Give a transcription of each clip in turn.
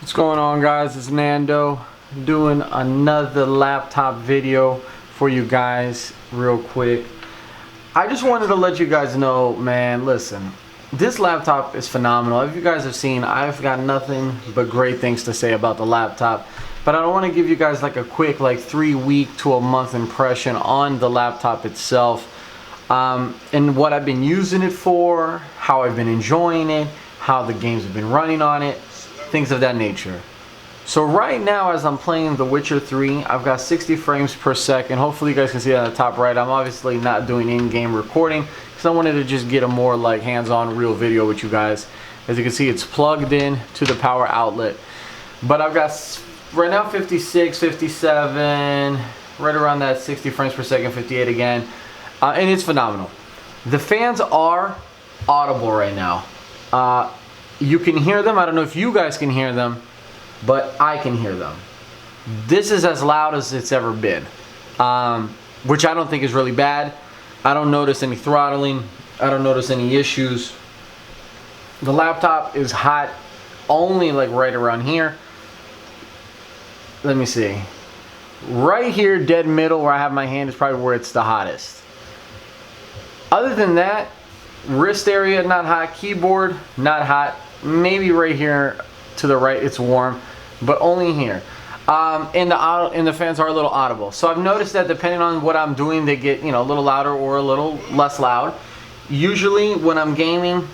What's going on, guys? It's Nando doing another laptop video for you guys real quick. I just wanted to let you guys know, man, listen, this laptop is phenomenal. If you guys have seen, I've got nothing but great things to say about the laptop, but I don't want to give you guys like a quick 3-week to a month impression on the laptop itself, and what I've been using it for, how I've been enjoying it, how the games have been running on it, things of that nature. So right now, as I'm playing The Witcher 3, I've got 60 frames per second. Hopefully you guys can see that on the top right. I'm obviously not doing in-game recording because I wanted to just get a more hands-on real video with you guys. As you can see, it's plugged in to the power outlet. But I've got right now 56, 57, right around that 60 frames per second, 58 again. And it's phenomenal. The fans are audible right now. You can hear them. I don't know if you guys can hear them, but I can hear them. This is as loud as it's ever been, which I don't think is really bad. I don't notice any throttling. I don't notice any issues. The laptop is hot only right around here. Let me see. Right here, dead middle where I have my hand, is probably where it's the hottest. Other than that, wrist area not hot, keyboard not hot. Maybe right here to the right it's warm, but only here. And the fans are a little audible. So I've noticed that depending on what I'm doing, they get a little louder or a little less loud. Usually when I'm gaming,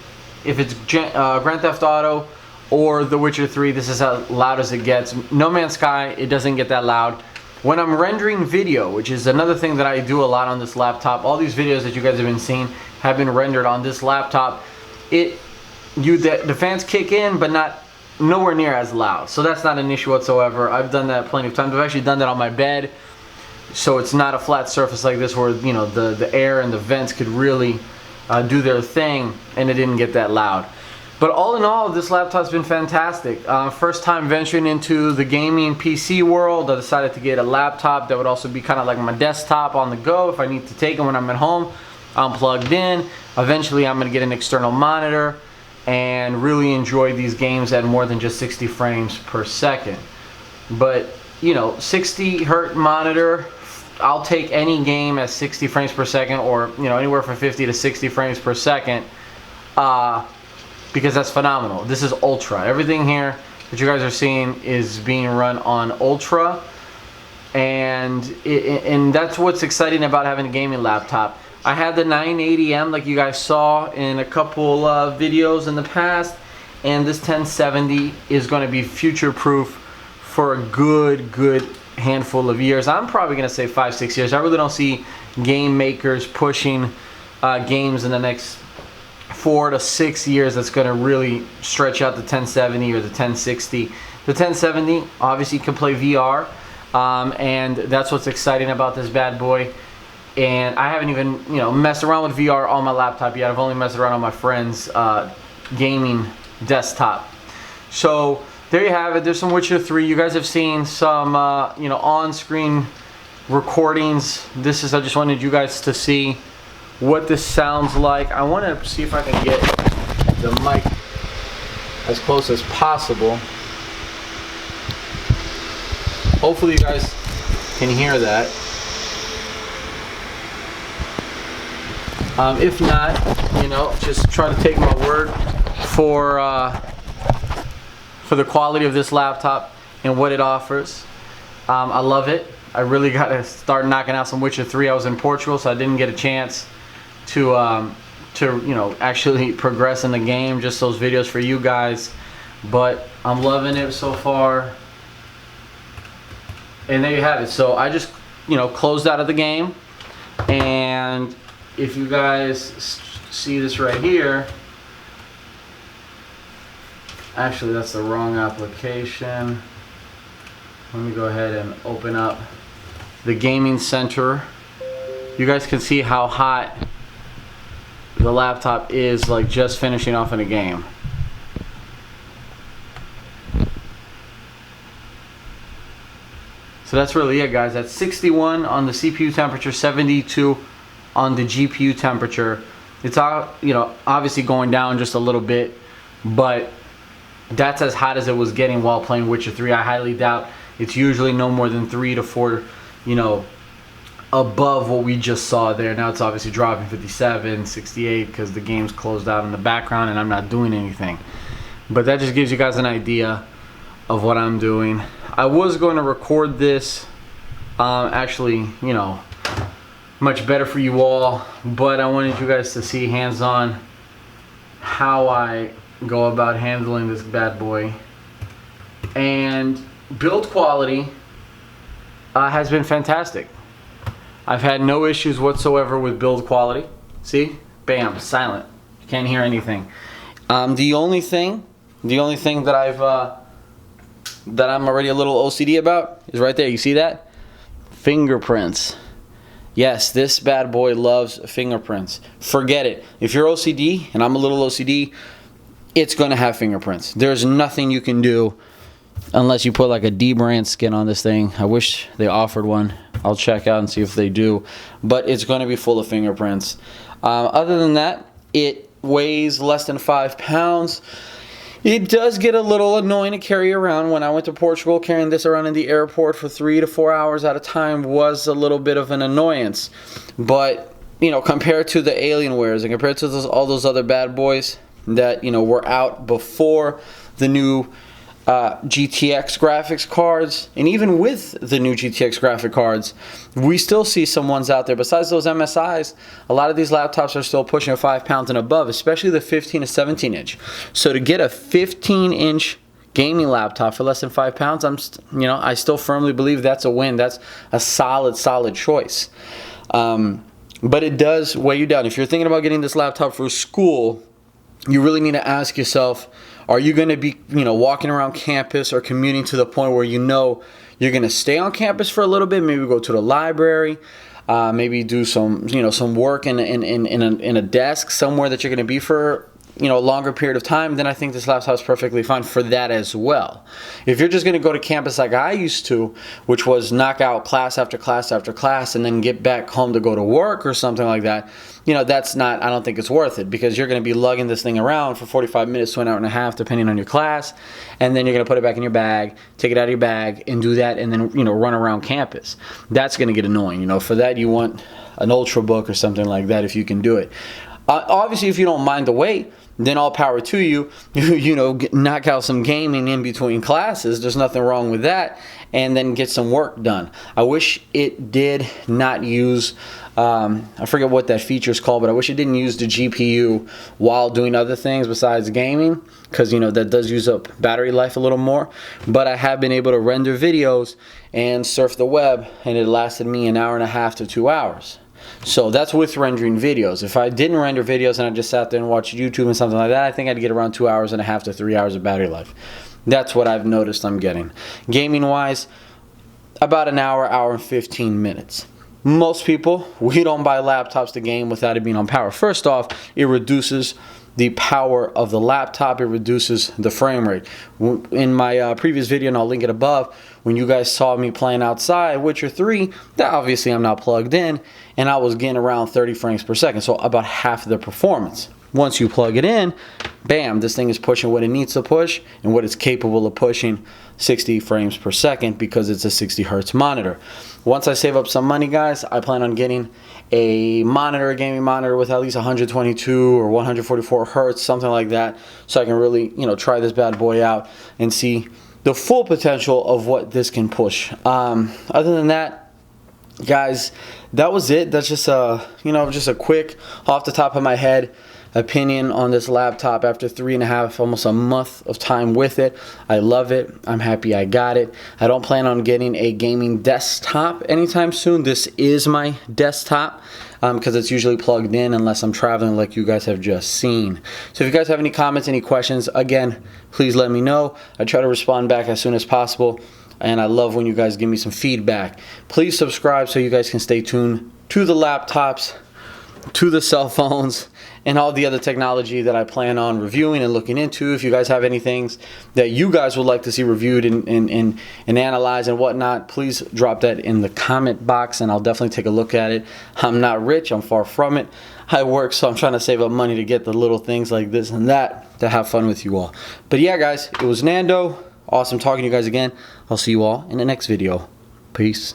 if it's Grand Theft Auto or The Witcher 3, this is as loud as it gets. No Man's Sky, it doesn't get that loud. When I'm rendering video, which is another thing that I do a lot on this laptop, all these videos that you guys have been seeing have been rendered on this laptop. The fans kick in, but nowhere near as loud. So that's not an issue whatsoever. I've done that plenty of times. I've actually done that on my bed, so it's not a flat surface like this where the air and the vents could really do their thing, and it didn't get that loud. But all in all, this laptop's been fantastic. First time venturing into the gaming PC world, I decided to get a laptop that would also be kind of like my desktop on the go if I need to take it when I'm at home. I'm plugged in. Eventually, I'm going to get an external monitor and really enjoy these games at more than just 60 frames per second. But 60 hertz monitor, I'll take any game at 60 frames per second, or anywhere from 50 to 60 frames per second, because that's phenomenal. This is ultra. Everything here that you guys are seeing is being run on ultra, and that's what's exciting about having a gaming laptop. I had the 980M like you guys saw in a couple videos in the past, and this 1070 is going to be future proof for a good handful of years. I'm probably going to say 5-6 years. I really don't see game makers pushing games in the next 4 to 6 years that's going to really stretch out the 1070 or the 1060. The 1070 obviously can play VR, and that's what's exciting about this bad boy. And I haven't even messed around with VR on my laptop yet. I've only messed around on my friend's gaming desktop. So there you have it. There's some Witcher 3. You guys have seen some on-screen recordings. I just wanted you guys to see what this sounds like. I want to see if I can get the mic as close as possible. Hopefully you guys can hear that. If not, just try to take my word for the quality of this laptop and what it offers. I love it. I really got to start knocking out some Witcher 3. I was in Portugal, so I didn't get a chance to actually progress in the game. Just those videos for you guys. But I'm loving it so far. And there you have it. So I just closed out of the game, and if you guys see this right here, actually that's the wrong application. Let me go ahead and open up the gaming center. You guys can see how hot the laptop is, just finishing off in a game. So that's really it, guys. That's 61 on the CPU temperature, 72 on the GPU temperature. It's obviously going down just a little bit, but That's as hot as it was getting while playing Witcher 3. I highly doubt it's usually no more than 3 to 4, you know, above what we just saw there. Now it's obviously dropping 57, 68 because the game's closed out in the background and I'm not doing anything. But that just gives you guys an idea of what I'm doing. I was going to record this actually, you know, much better for you all, but I wanted you guys to see hands-on how I go about handling this bad boy. And build quality has been fantastic. I've had no issues whatsoever with build quality. See? Bam, silent. You can't hear anything. The only thing that I'm already a little OCD about is right there. You see that? Fingerprints. Yes, this bad boy loves fingerprints. Forget it. If you're OCD, and I'm a little OCD, it's going to have fingerprints. There's nothing you can do unless you put like a D-brand skin on this thing. I wish they offered one. I'll check out and see if they do. But it's going to be full of fingerprints. Other than that, it weighs less than 5 pounds. It does get a little annoying to carry around. When I went to Portugal, carrying this around in the airport for 3 to 4 hours at a time was a little bit of an annoyance. But, you know, compared to the Alienwares and compared to all those other bad boys that, you know, were out before the new GTX graphics cards, and even with the new GTX graphic cards, we still see some ones out there. Besides those MSIs, a lot of these laptops are still pushing 5 pounds and above, especially the 15 to 17 inch. So to get a 15-inch gaming laptop for less than 5 pounds, I still firmly believe that's a win. That's a solid choice. But it does weigh you down. If you're thinking about getting this laptop for school, you really need to ask yourself, are you going to be, you know, walking around campus or commuting to the point where you know you're going to stay on campus for a little bit, maybe go to the library, maybe do some, you know, some work in a desk somewhere that you're going to be for, you know, a longer period of time, then I think this laptop is perfectly fine for that as well. If you're just going to go to campus like I used to, which was knock out class after class after class and then get back home to go to work or something like that, you know, that's not, I don't think it's worth it, because you're going to be lugging this thing around for 45 minutes to an hour and a half, depending on your class, and then you're going to put it back in your bag, take it out of your bag, and do that, and then, you know, run around campus. That's going to get annoying. You know, for that you want an Ultrabook or something like that if you can do it. Obviously, if you don't mind the weight, then all power to you. You know, knock out some gaming in between classes. There's nothing wrong with that. And then get some work done. I wish it did not use, I forget what that feature is called, but I wish it didn't use the GPU while doing other things besides gaming, because, you know, that does use up battery life a little more. But I have been able to render videos and surf the web, and it lasted me an hour and a half to 2 hours. So that's with rendering videos. If I didn't render videos and I just sat there and watched YouTube and something like that, I think I'd get around 2 hours and a half to 3 hours of battery life. That's what I've noticed I'm getting. Gaming wise, about an hour, hour and 15 minutes. Most people, we don't buy laptops to game without it being on power. First off, it reduces the power of the laptop. It reduces the frame rate. In my previous video, and I'll link it above, when you guys saw me playing outside Witcher 3, that obviously I'm not plugged in, and I was getting around 30 frames per second, so about half the performance. Once you plug it in, bam, this thing is pushing what it needs to push and what it's capable of pushing, 60 frames per second, because it's a 60 hertz monitor. Once I save up some money, guys, I plan on getting a monitor, a gaming monitor with at least 122 or 144 hertz, something like that, so I can really, you know, try this bad boy out and see the full potential of what this can push. Other than that, guys, that was it. That's just a, you know, just a quick off the top of my head opinion on this laptop after 3.5, almost a month of time with it. I love it. I'm happy I got it. I don't plan on getting a gaming desktop anytime soon. This is my desktop because it's usually plugged in unless I'm traveling, like you guys have just seen. So if you guys have any comments, any questions, again, please let me know. I try to respond back as soon as possible, and I love when you guys give me some feedback. Please subscribe so you guys can stay tuned to the laptops, to the cell phones, and all the other technology that I plan on reviewing and looking into. If you guys have any things that you guys would like to see reviewed and analyzed and whatnot, please drop that in the comment box and I'll definitely take a look at it. I'm not rich, I'm far from it. I work, so I'm trying to save up money to get the little things like this and that to have fun with you all. But yeah, guys, it was Nando. Awesome talking to you guys again. I'll see you all in the next video. Peace.